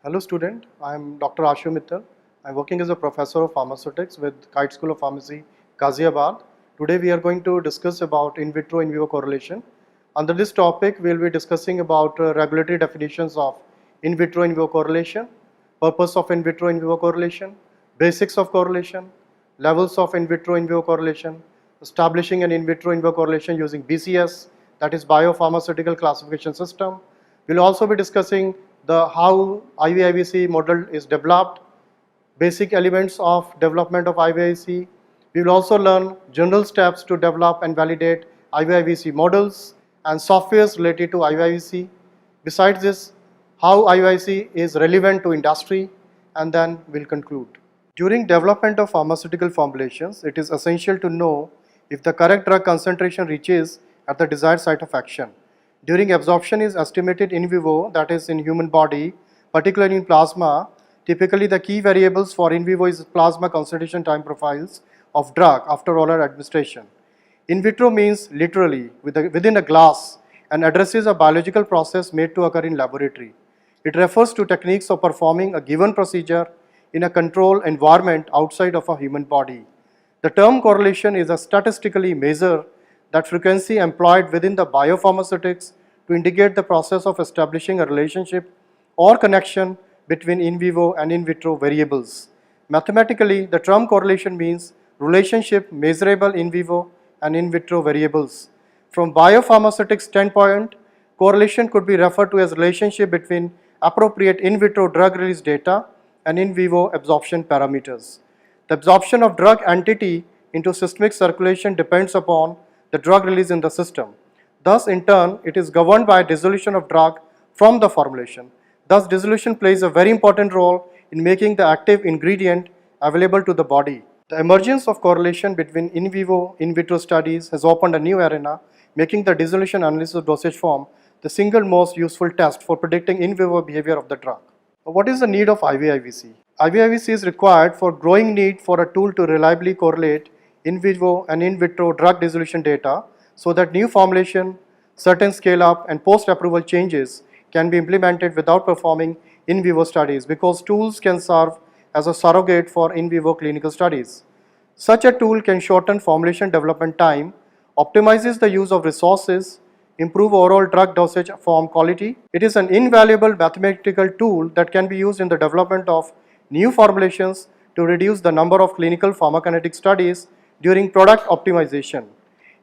Hello student, I am Dr. Ashu Mittal. I am working as a professor of pharmaceutics with Kite School of Pharmacy, Ghaziabad. Today we are going to discuss about in vitro in vivo correlation. Under this topic we will be discussing about regulatory definitions of in vitro in vivo correlation, purpose of in vitro in vivo correlation, basics of correlation, levels of in vitro in vivo correlation, establishing an in vitro in vivo correlation using BCS, that is biopharmaceutical classification system. We'll also be discussing the how IVIVC model is developed, basic elements of development of IVIVC. We will also learn general steps to develop and validate IVIVC models and softwares related to IVIVC. Besides this, how IVIVC is relevant to industry, and then we'll conclude. During development of pharmaceutical formulations, it is essential to know if the correct drug concentration reaches at the desired site of action. During absorption is estimated in vivo, that is in human body, particularly in plasma. Typically the key variables for in vivo is plasma concentration time profiles of drug after oral administration. In vitro means literally within a glass and addresses a biological process made to occur in laboratory. It refers to techniques of performing a given procedure in a controlled environment outside of a human body. The term correlation is a statistically measure that frequency employed within the biopharmaceutics to indicate the process of establishing a relationship or connection between in vivo and in vitro variables. Mathematically, the term correlation means relationship measurable in vivo and in vitro variables. From biopharmaceutics standpoint, correlation could be referred to as relationship between appropriate in vitro drug release data and in vivo absorption parameters. The absorption of drug entity into systemic circulation depends upon the drug release in the system. Thus, in turn, it is governed by dissolution of drug from the formulation. Thus, dissolution plays a very important role in making the active ingredient available to the body. The emergence of correlation between in vivo, in vitro studies has opened a new arena, making the dissolution analysis of dosage form the single most useful test for predicting in vivo behavior of the drug. What is the need of IVIVC? IVIVC is required for growing need for a tool to reliably correlate in vivo and in vitro drug dissolution data so that new formulation, certain scale up and post approval changes can be implemented without performing in vivo studies, because tools can serve as a surrogate for in vivo clinical studies. Such a tool can shorten formulation development time, optimizes the use of resources, improve overall drug dosage form quality. It is an invaluable mathematical tool that can be used in the development of new formulations to reduce the number of clinical pharmacokinetic studies during product optimization.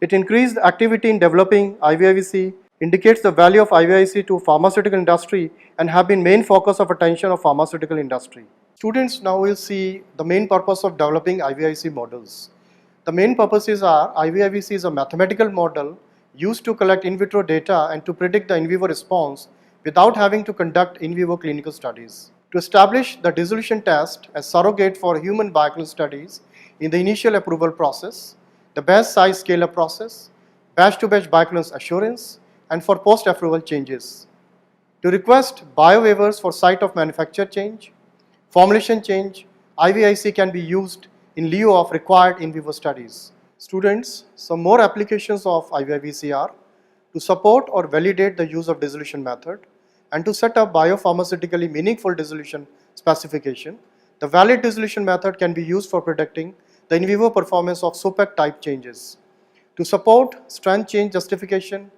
It increased activity in developing IVIVC, indicates the value of IVIVC to pharmaceutical industry, and have been main focus of attention of pharmaceutical industry. Students now will see the main purpose of developing IVIVC models. The main purposes are IVIVC is a mathematical model used to collect in vitro data and to predict the in vivo response without having to conduct in vivo clinical studies. To establish the dissolution test as surrogate for human biochemical studies in the initial approval process, the batch size scale-up process, batch-to-batch bioequivalence assurance, and for post-approval changes. To request bio-waivers for site of manufacture change, formulation change, IVIVC can be used in lieu of required in vivo studies. Students, some more applications of IVIVC are to support or validate the use of dissolution method and to set up biopharmaceutically meaningful dissolution specification. The valid dissolution method can be used for predicting the in vivo performance of SOPEC type changes. To support strength change justification,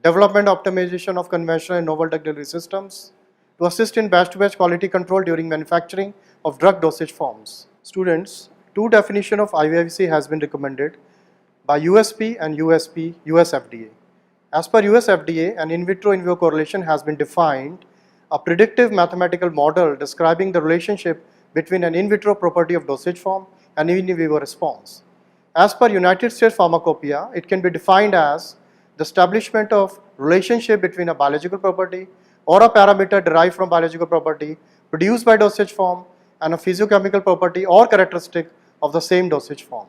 development optimization of conventional and novel drug delivery systems, to assist in batch-to-batch quality control during manufacturing of drug dosage forms. Students, two definitions of IVIVC has been recommended by USP and US FDA. As per US FDA, an in vitro in vivo correlation has been defined, a predictive mathematical model describing the relationship between an in vitro property of dosage form and in vivo response. As per United States Pharmacopoeia, it can be defined as the establishment of relationship between a biological property or a parameter derived from biological property produced by dosage form and a physiochemical property or characteristic of the same dosage form.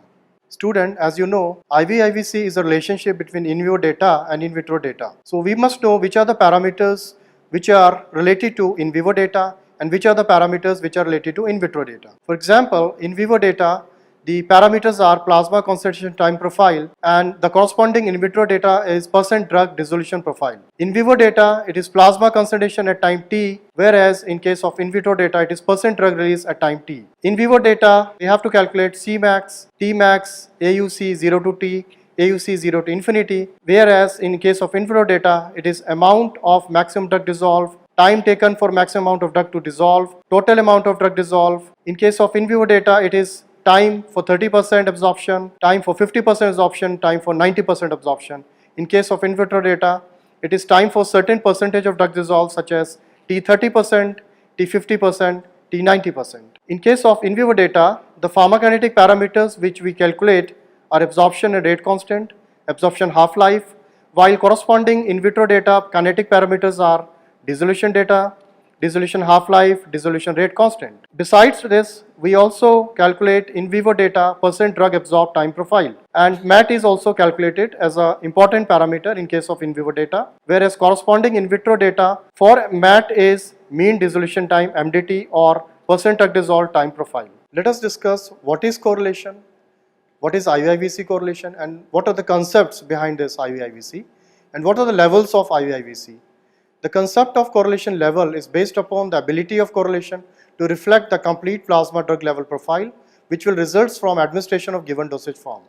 Student, as you know, IVIVC is a relationship between in vivo data and in vitro data. So we must know which are the parameters which are related to in vivo data and which are the parameters which are related to in vitro data. For example, in vivo data The parameters are plasma concentration time profile, and the corresponding in vitro data is percent drug dissolution profile. In vivo data, it is plasma concentration at time t, whereas in case of in vitro data, it is percent drug release at time t. In vivo data, we have to calculate Cmax, Tmax, AUC 0 to t, AUC 0 to infinity, whereas in case of in vitro data, it is amount of maximum drug dissolved, time taken for maximum amount of drug to dissolve, total amount of drug dissolved. In case of in vivo data, it is time for 30% absorption, time for 50% absorption, time for 90% absorption. In case of in vitro data, it is time for certain percentage of drug dissolved such as T30%, T50%, T90%. In case of in vivo data, the pharmacokinetic parameters which we calculate are absorption and rate constant, absorption half-life, while corresponding in vitro data kinetic parameters are dissolution data, dissolution half-life, dissolution rate constant. Besides this, we also calculate in vivo data percent drug absorbed time profile, and MAT is also calculated as an important parameter in case of in vivo data, whereas corresponding in vitro data for MAT is mean dissolution time MDT or percent drug dissolved time profile. Let us discuss what is correlation, what is IVIVC correlation, and what are the concepts behind this IVIVC, and what are the levels of IVIVC. The concept of correlation level is based upon the ability of correlation to reflect the complete plasma drug level profile, which will result from administration of given dosage form.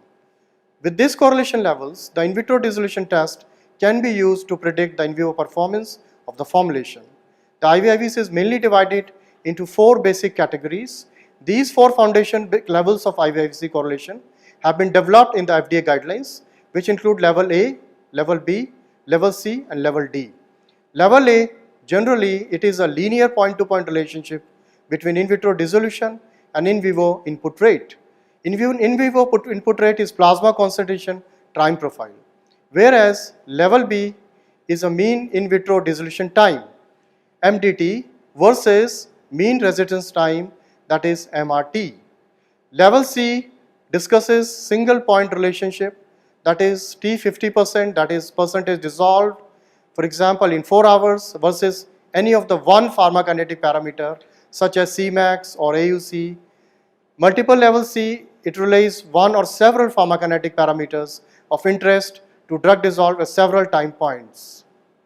With these correlation levels, the in vitro dissolution test can be used to predict the in vivo performance of the formulation. The IVIVC is mainly divided into 4 basic categories. These 4 foundation levels of IVIVC correlation have been developed in the FDA guidelines, which include level A, level B, level C, and level D. Level A, generally it is a linear point-to-point relationship between in vitro dissolution and in vivo input rate. In vivo input rate is plasma concentration time profile, whereas level B is a mean in vitro dissolution time, MDT, versus mean residence time, that is MRT. Level C discusses single point relationship, that is T50%, that is percentage dissolved, for example in 4 hours, versus any of the one pharmacokinetic parameter such as Cmax or AUC. Multiple level C, it relays one or several pharmacokinetic parameters of interest to drug dissolved at several time points.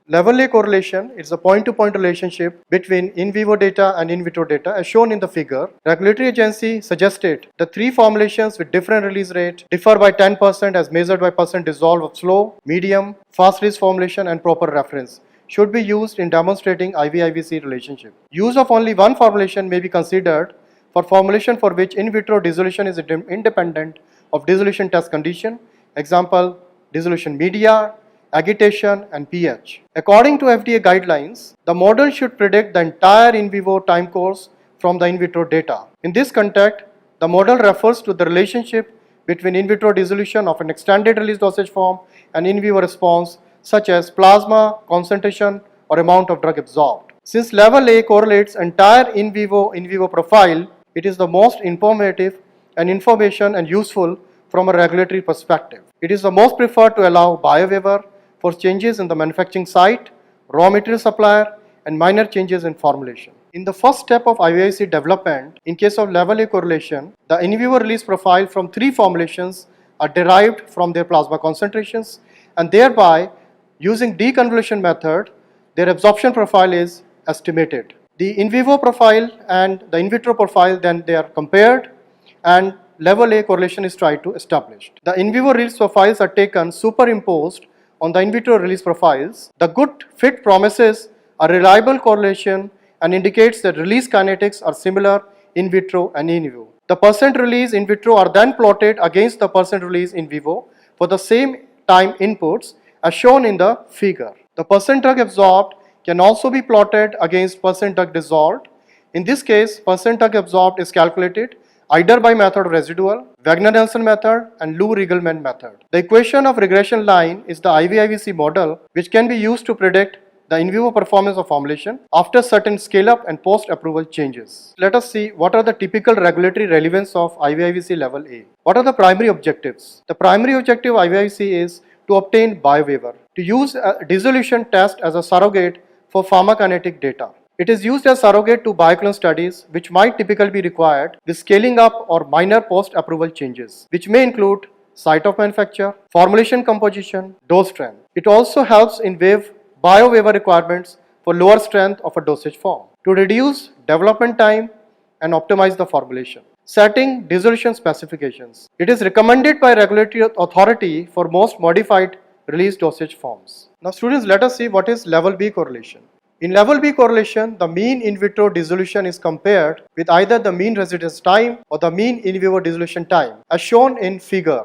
Level A correlation is a point-to-point relationship between in vivo data and in vitro data as shown in the figure. Regulatory agency suggested the 3 formulations with different release rate differ by 10% as measured by percent dissolve of slow, medium, fast release formulation and proper reference should be used in demonstrating IVIVC relationship. Use of only one formulation may be considered for formulation for which in vitro dissolution is independent of dissolution test condition, example dissolution media, agitation and pH. According to FDA guidelines, the model should predict the entire in vivo time course from the in vitro data. In this context, the model refers to the relationship between in vitro dissolution of an extended release dosage form and in vivo response such as plasma concentration or amount of drug absorbed. Since level A correlates entire in vivo profile, it is the most informative and information and useful from a regulatory perspective. It is the most preferred to allow biowaiver for changes in the manufacturing site, raw material supplier, and minor changes in formulation. In the first step of IVIVC development, in case of level A correlation, the in vivo release profile from 3 formulations are derived from their plasma concentrations, and thereby, using deconvolution method, their absorption profile is estimated. The in vivo profile and the in vitro profile, then they are compared, and level A correlation is tried to establish. The in vivo release profiles are taken superimposed on the in vitro release profiles. The good fit promises a reliable correlation and indicates that release kinetics are similar in vitro and in vivo. The percent release in vitro are then plotted against the percent release in vivo for the same time inputs as shown in the figure. The percent drug absorbed can also be plotted against percent drug dissolved. In this case, percent drug absorbed is calculated either by method of residual, Wagner-Nelson method, and Lou-Riegelmann method. The equation of regression line is the IVIVC model, which can be used to predict the in vivo performance of formulation after certain scale-up and post-approval changes. Let us see what are the typical regulatory relevance of IVIVC level A. What are the primary objectives? The primary objective of IVIVC is to obtain biowaiver, to use a dissolution test as a surrogate for pharmacokinetic data. It is used as surrogate to bioequivalence studies which might typically be required with scaling up or minor post-approval changes, which may include site of manufacture, formulation composition, dose strength. It also helps in bio-waiver requirements for lower strength of a dosage form to reduce development time and optimize the formulation. Setting dissolution specifications. It is recommended by regulatory authority for most modified release dosage forms. Now students, let us see what is level B correlation. In level B correlation, the mean in vitro dissolution is compared with either the mean residence time or the mean in vivo dissolution time, as shown in figure.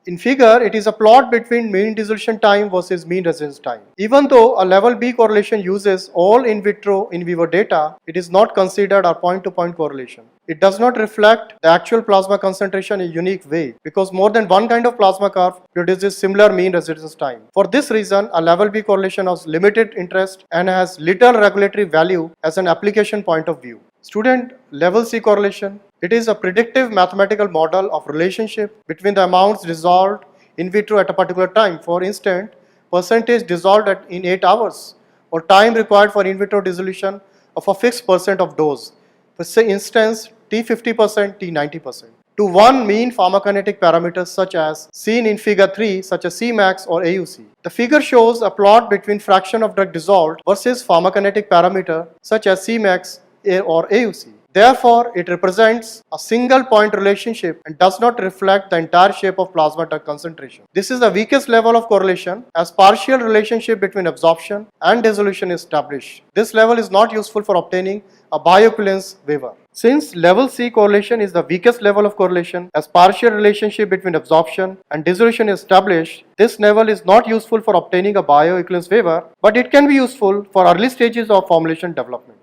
In figure, it is a plot between mean dissolution time versus mean residence time. Even though a level B correlation uses all in vitro in vivo data, it is not considered a point-to-point correlation. It does not reflect the actual plasma concentration in a unique way because more than one kind of plasma curve produces similar mean residence time. For this reason, a level B correlation has limited interest and has little regulatory value as an application point of view. Student, level C correlation. It is a predictive mathematical model of relationship between the amounts dissolved in vitro at a particular time. For instance, percentage dissolved in 8 hours or time required for in vitro dissolution of a fixed percent of dose. For instance, T50%, T90%. To one mean pharmacokinetic parameters such as seen in figure 3 such as Cmax or AUC. The figure shows a plot between fraction of drug dissolved versus pharmacokinetic parameter such as Cmax or AUC. Therefore, it represents a single point relationship and does not reflect the entire shape of plasma drug concentration. This is the weakest level of correlation as partial relationship between absorption and dissolution is established. This level is not useful for obtaining a bioequivalence waiver. Since level C correlation is the weakest level of correlation as partial relationship between absorption and dissolution is established, this level is not useful for obtaining a bioequivalence waiver, but it can be useful for early stages of formulation development.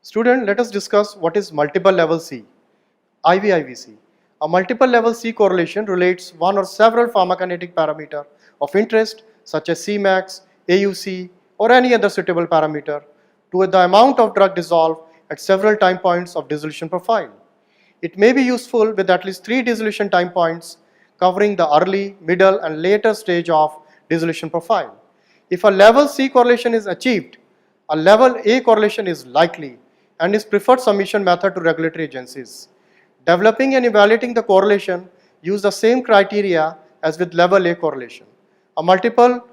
Student, let us discuss what is multiple level C, IVIVC. A multiple level C correlation relates one or several pharmacokinetic parameter of interest such as Cmax, AUC or any other suitable parameter to the amount of drug dissolved at several time points of dissolution profile. It may be useful with at least 3 dissolution time points covering the early, middle and later stage of dissolution profile. If a level C correlation is achieved, a level A correlation is likely and is preferred submission method to regulatory agencies. Developing and evaluating the correlation use the same criteria as with level A correlation. A multiple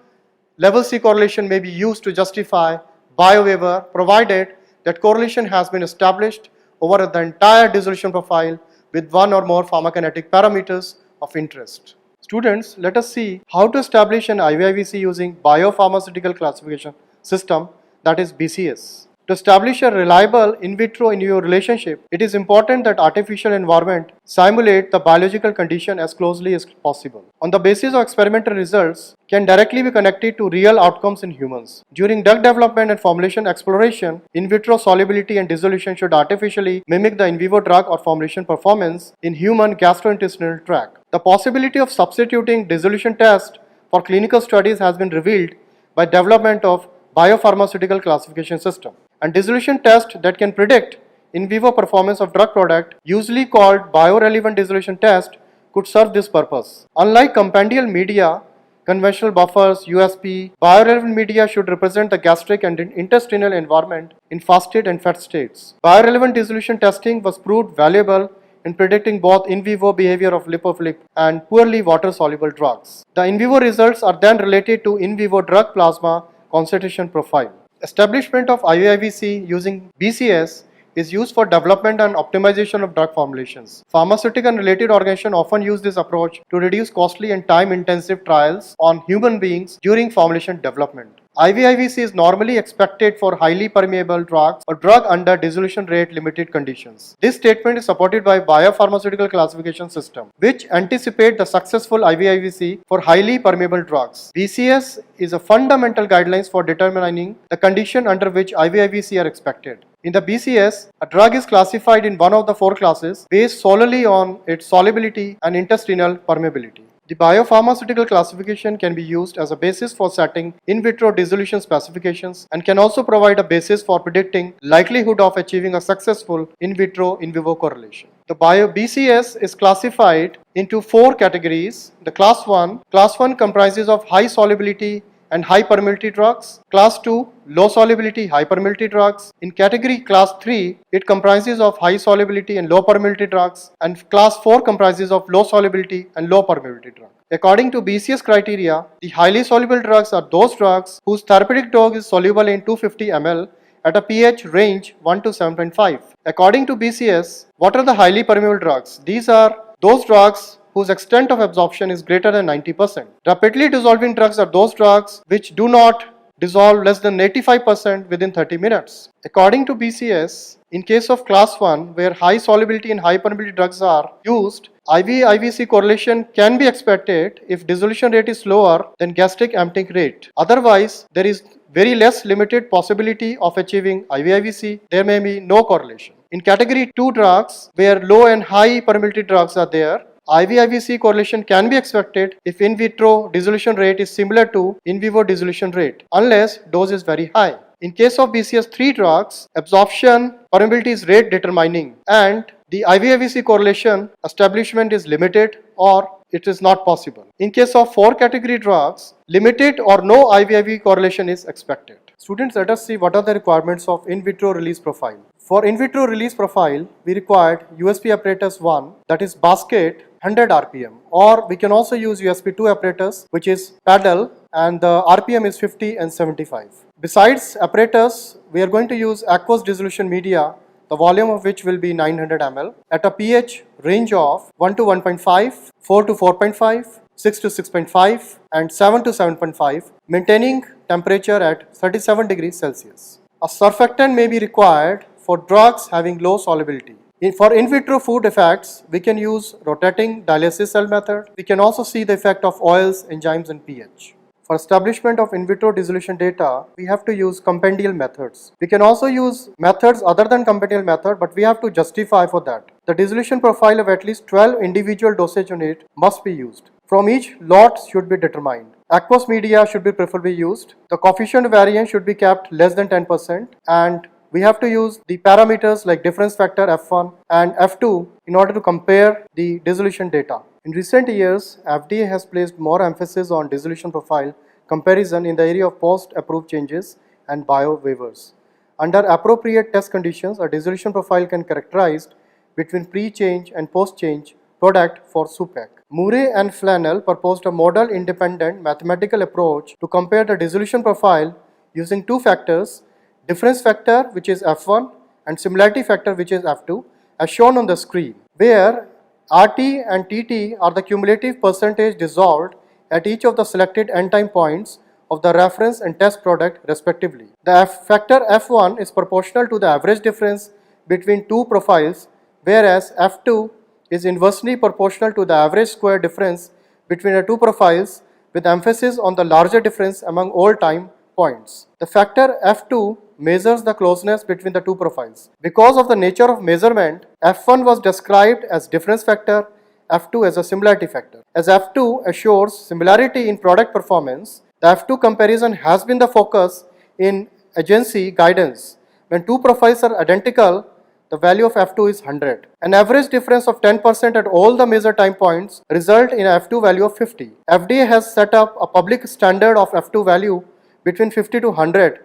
level C correlation may be used to justify bio-waiver provided that correlation has been established over the entire dissolution profile with one or more pharmacokinetic parameters of interest. Students, let us see how to establish an IVIVC using biopharmaceutical classification system, that is BCS. To establish a reliable in vitro in vivo relationship, it is important that artificial environment simulate the biological condition as closely as possible. On the basis of experimental results, can directly be connected to real outcomes in humans. During drug development and formulation exploration, in vitro solubility and dissolution should artificially mimic the in vivo drug or formulation performance in human gastrointestinal tract. The possibility of substituting dissolution test for clinical studies has been revealed by development of biopharmaceutical classification system. And dissolution test that can predict in vivo performance of drug product, usually called biorelevant dissolution test, could serve this purpose. Unlike compendial media, conventional buffers, USP, biorelevant media should represent the gastric and intestinal environment in fasted and fed states. Biorelevant dissolution testing was proved valuable in predicting both in vivo behavior of lipophilic and poorly water-soluble drugs. The in vivo results are then related to in vivo drug plasma concentration profile. Establishment of IVIVC using BCS is used for development and optimization of drug formulations. Pharmaceutical and related organizations often use this approach to reduce costly and time-intensive trials on human beings during formulation development. IVIVC is normally expected for highly permeable drugs or drug under dissolution rate limited conditions. This statement is supported by biopharmaceutical classification system, which anticipate the successful IVIVC for highly permeable drugs. BCS is a fundamental guidelines for determining the condition under which IVIVC are expected. In the BCS, a drug is classified in one of the 4 classes based solely on its solubility and intestinal permeability. The biopharmaceutical classification can be used as a basis for setting in vitro dissolution specifications and can also provide a basis for predicting likelihood of achieving a successful in vitro in vivo correlation. The BCS is classified into 4 categories. The class 1 comprises of high solubility and high permeability drugs. Class 2, low solubility, high permeability drugs. In category class 3, it comprises of high solubility and low permeability drugs, and class 4 comprises of low solubility and low permeability drugs. According to BCS criteria, the highly soluble drugs are those drugs whose therapeutic dose is soluble in 250 ml at a pH range 1 to 7.5. According to BCS, what are the highly permeable drugs? These are those drugs whose extent of absorption is greater than 90%. Rapidly dissolving drugs are those drugs which do not dissolve less than 85% within 30 minutes. According to BCS, in case of class 1, where high solubility and high permeability drugs are used, IV-IVC correlation can be expected if dissolution rate is lower than gastric emptying rate. Otherwise, there is very less limited possibility of achieving IV-IVC. There may be no correlation. In category 2 drugs, where low and high permeability drugs are there, IV-IVC correlation can be expected if in vitro dissolution rate is similar to in vivo dissolution rate, unless dose is very high. In case of BCS 3 drugs, absorption permeability is rate determining, and the IV-IVC correlation establishment is limited or it is not possible. In case of 4 category drugs, limited or no IV-IV correlation is expected. Students, let us see what are the requirements of in vitro release profile. For in vitro release profile, we required USP apparatus 1, that is basket, 100 RPM, or we can also use USP2 apparatus, which is paddle, and the RPM is 50 and 75. Besides apparatus, we are going to use aqueous dissolution media, the volume of which will be 900 ml, at a pH range of 1 to 1.5, 4 to 4.5, 6 to 6.5, and 7 to 7.5, maintaining temperature at 37 degrees Celsius. A surfactant may be required for drugs having low solubility. For in vitro food effects, we can use rotating dialysis cell method. We can also see the effect of oils, enzymes, and pH. For establishment of in vitro dissolution data, we have to use compendial methods. We can also use methods other than compendial method, but we have to justify for that. The dissolution profile of at least 12 individual dosage units must be used. From each lot should be determined. Aqueous media should be preferably used. The coefficient variance should be kept less than 10%, and we have to use the parameters like difference factor F1 and F2 in order to compare the dissolution data. In recent years, FDA has placed more emphasis on dissolution profile comparison in the area of post-approved changes and bio waivers. Under appropriate test conditions, a dissolution profile can be characterized between pre-change and post-change product for SUPEC. Murray and Flannel proposed a model-independent mathematical approach to compare the dissolution profile using two factors, difference factor, which is F1, and similarity factor, which is F2, as shown on the screen, where RT and TT are the cumulative percentage dissolved at each of the selected end time points of the reference and test product respectively. The factor F1 is proportional to the average difference between two profiles, whereas F2 is inversely proportional to the average square difference between the two profiles, with emphasis on the larger difference among all time points. The factor F2 measures the closeness between the two profiles. Because of the nature of measurement, F1 was described as difference factor, F2 as a similarity factor. As F2 assures similarity in product performance, the F2 comparison has been the focus in agency guidance. When two profiles are identical, the value of F2 is 100. An average difference of 10% at all the measured time points result in a F2 value of 50. FDA has set up a public standard of F2 value between 50 to 100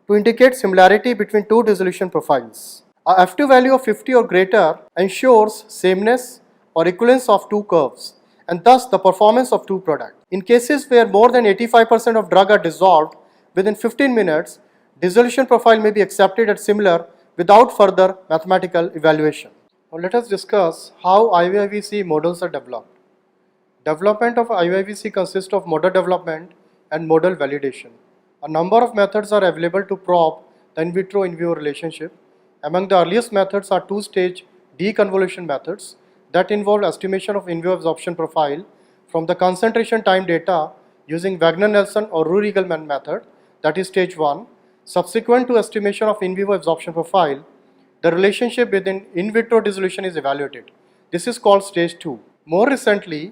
to indicate similarity between two dissolution profiles. A F2 value of 50 or greater ensures sameness or equivalence of two curves, and thus the performance of two products. In cases where more than 85% of drug are dissolved within 15 minutes, dissolution profile may be accepted as similar without further mathematical evaluation. Now let us discuss how IVIVC models are developed. Development of IVIVC consists of model development and model validation. A number of methods are available to probe the in vitro in vivo relationship. Among the earliest methods are two-stage deconvolution methods that involve estimation of in vivo absorption profile from the concentration time data using Wagner-Nelson or Roux-Riegelmann method, that is stage 1. Subsequent to estimation of in vivo absorption profile, the relationship within in vitro dissolution is evaluated. This is called stage 2. More recently,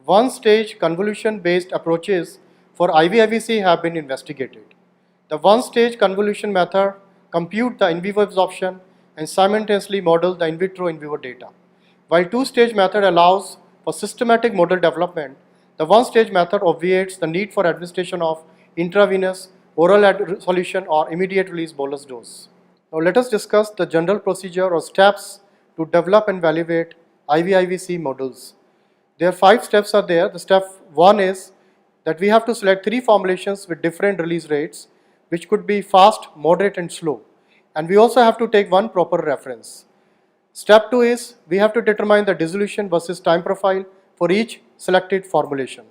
one-stage convolution-based approaches for IVIVC have been investigated. The one-stage convolution method compute the in vivo absorption and simultaneously model the in vitro in vivo data. While two-stage method allows for systematic model development, the one-stage method obviates the need for administration of intravenous, oral solution, or immediate release bolus dose. Now let us discuss the general procedure or steps to develop and evaluate IVIVC models. There are 5 steps are there. The step 1 is that we have to select 3 formulations with different release rates, which could be fast, moderate, and slow. And we also have to take one proper reference. Step 2 is we have to determine the dissolution versus time profile for each selected formulation.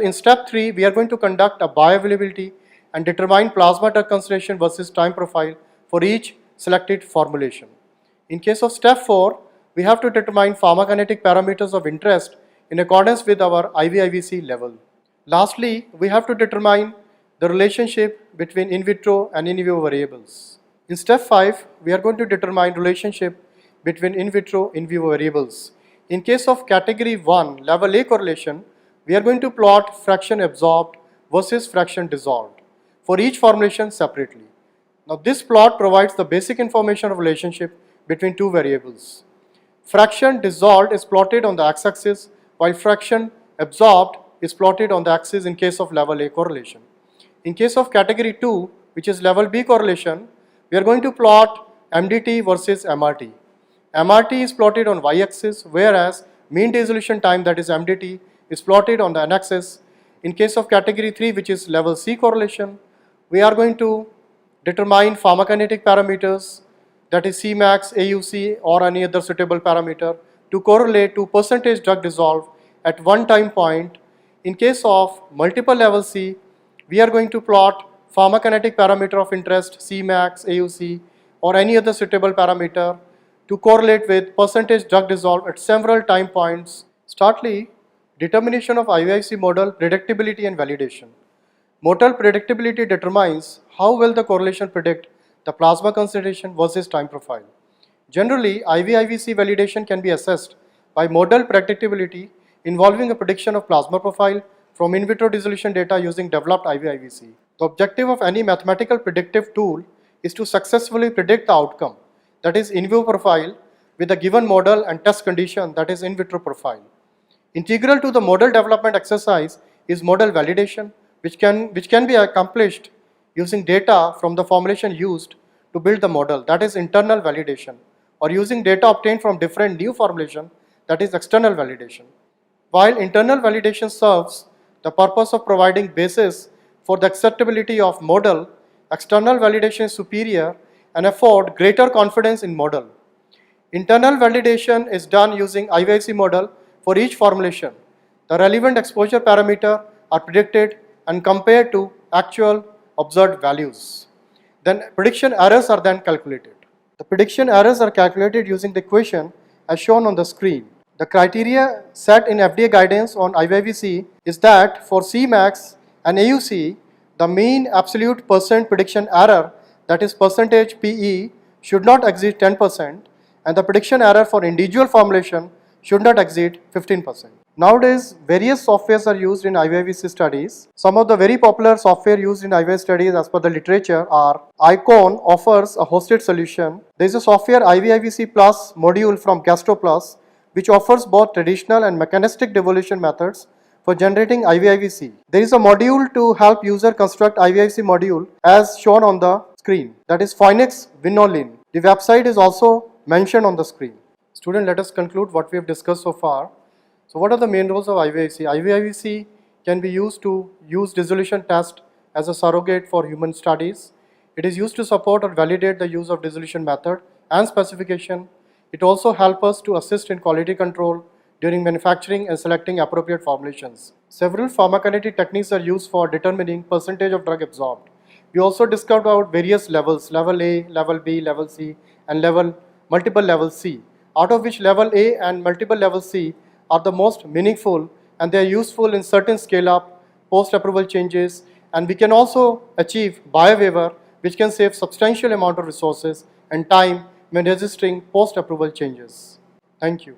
In step 3, we are going to conduct a bioavailability and determine plasma drug concentration versus time profile for each selected formulation. In case of step 4, we have to determine pharmacokinetic parameters of interest in accordance with our IVIVC level. Lastly, we have to determine the relationship between in vitro and in vivo variables. In step 5, we are going to determine relationship between in vitro in vivo variables. In case of category 1 level A correlation, we are going to plot fraction absorbed versus fraction dissolved for each formulation separately. Now this plot provides the basic information of relationship between 2 variables. Fraction dissolved is plotted on the x-axis while fraction absorbed is plotted on the axis in case of level A correlation. In case of category 2, which is level B correlation, we are going to plot MDT versus MRT. MRT is plotted on y-axis, whereas mean dissolution time, that is MDT, is plotted on the n-axis. In case of category 3, which is level C correlation, we are going to determine pharmacokinetic parameters, that is Cmax, AUC, or any other suitable parameter to correlate to percentage drug dissolved at one time point. In case of multiple level C, we are going to plot pharmacokinetic parameter of interest, Cmax, AUC, or any other suitable parameter to correlate with percentage drug dissolved at several time points. Startly, determination of IVIVC model predictability and validation. Model predictability determines how well the correlation predict the plasma concentration versus time profile. Generally, IVIVC validation can be assessed by model predictability involving a prediction of plasma profile from in vitro dissolution data using developed IVIVC. The objective of any mathematical predictive tool is to successfully predict the outcome, that is in vivo profile, with a given model and test condition, that is in vitro profile. Integral to the model development exercise is model validation, which can be accomplished using data from the formulation used to build the model, that is internal validation, or using data obtained from different new formulation, that is external validation. While internal validation serves the purpose of providing basis for the acceptability of model, external validation is superior and afford greater confidence in model. Internal validation is done using IVIVC model for each formulation. The relevant exposure parameter are predicted and compared to actual observed values. Then prediction errors are then calculated. The prediction errors are calculated using the equation as shown on the screen. The criteria set in FDA guidance on IVIVC is that for Cmax and AUC, the mean absolute percent prediction error, that is percentage PE, should not exceed 10%, and the prediction error for individual formulation should not exceed 15%. Nowadays, various softwares are used in IVIVC studies. Some of the very popular software used in IVIVC studies as per the literature are ICON offers a hosted solution. There is a software IVIVC Plus module from GastroPlus, which offers both traditional and mechanistic devolution methods for generating IVIVC. There is a module to help user construct IVIVC module as shown on the screen, that is Phoenix Winolin. The website is also mentioned on the screen. Student, let us conclude what we have discussed so far. So what are the main roles of IVIVC? IVIVC can be used to use dissolution test as a surrogate for human studies. It is used to support or validate the use of dissolution method and specification. It also helps us to assist in quality control during manufacturing and selecting appropriate formulations. Several pharmacokinetic techniques are used for determining percentage of drug absorbed. We also discussed about various levels, level A, level B, level C, and multiple level C, out of which level A and multiple level C are the most meaningful, and they are useful in certain scale-up, post-approval changes, and we can also achieve biowaiver, which can save substantial amount of resources and time when registering post-approval changes. Thank you.